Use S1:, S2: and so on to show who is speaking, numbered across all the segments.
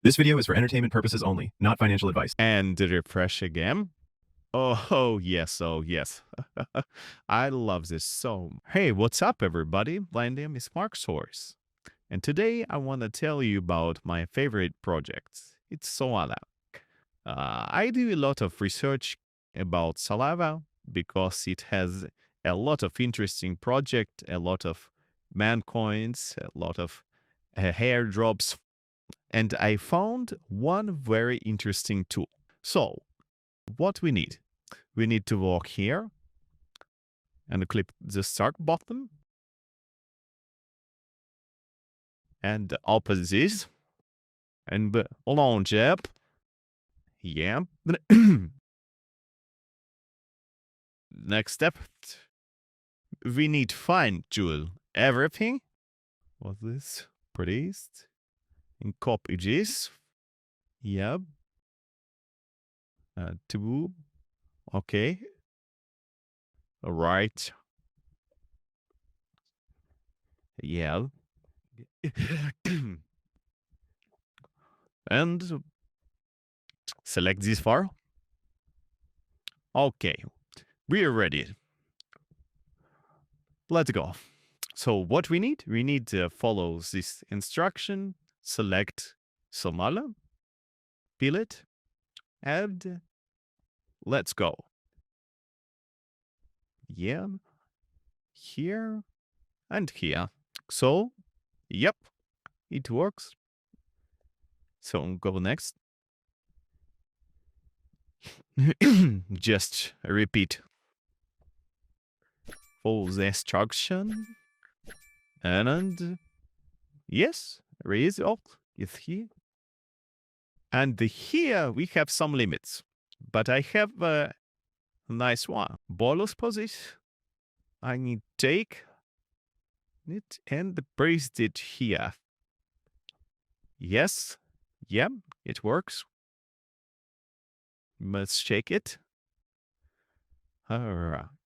S1: This video is for entertainment purposes only, not financial advice.
S2: And refresh again. Oh, yes, oh, yes. I love this so. Hey, what's up, everybody? My name is Mark Source. And today I want to tell you about my favorite project. It's Solana. I do a lot of research about Solana because it has a lot of interesting project, a lot of man coins, a lot of airdrops, and I found one very interesting tool. So, what we need to walk here and click the start button and open this and launch app. Yeah. Next step, we need fine tune everything. What this produced and copy this. Yep. To okay. All right. Yeah. And select this file. Okay, we're ready. Let's go. So what we need to follow this instruction, select Solana, fill it, and let's go. Yeah, here and here. So, yep, it works. So go next. Just repeat. Follow the instruction. And yes, result is here. And here we have some limits. But I have a nice one. Bonus position. I need take it and paste it here. Yes. Yeah, it works. Let's check it.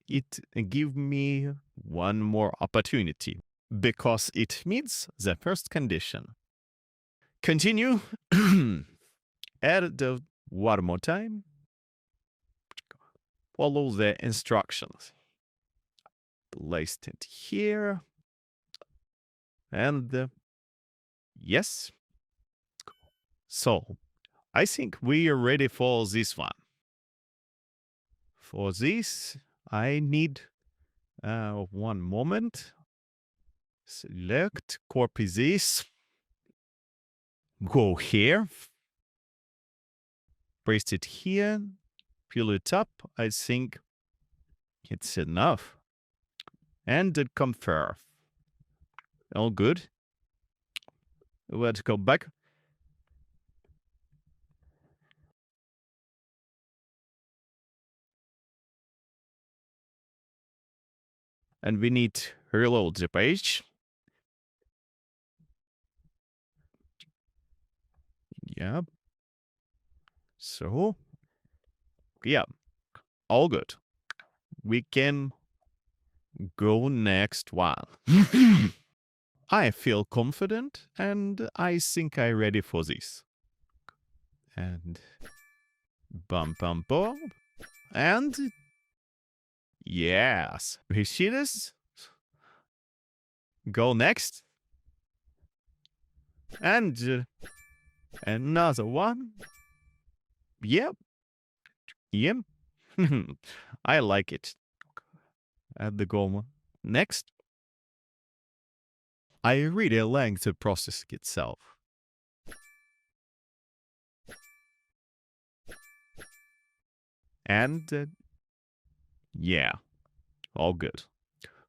S2: It give me one more opportunity because it meets the first condition. Continue. Add the one more time. Follow the instructions. Place it here. And yes. So, I think we are ready for this one. For this, I need one moment. Select, copy this. Go here. Paste it here. Fill it up. I think it's enough. And confirm. All good. Let's go back. And we need to reload the page. Yeah. So, yeah, all good. We can go next one. I feel confident and I think I'm ready for this. And bum bum bum. And yes, we see this. Go next. And another one. Yep. Yep. I like it. At the goal. Next. I really like the process itself. And yeah, all good.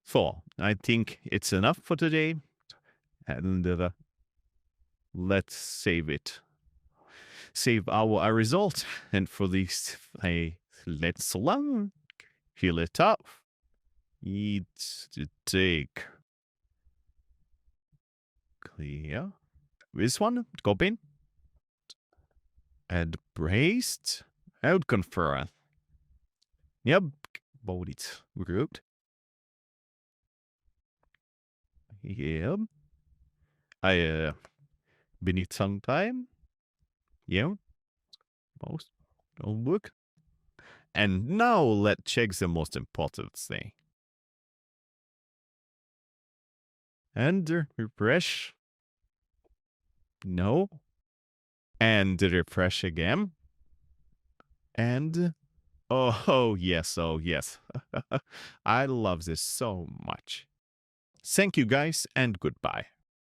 S2: So I think it's enough for today. And let's save it. Save our result. And for this, let's fill it up. It's to take clear. This one, copy. And paste. Out confirm. Yep, bought it. Good. Yep. I need some time. Yeah, most don't look. And now let's check the most important thing. And refresh. No. And refresh again. And oh yes, oh yes. I love this so much. Thank you guys and goodbye.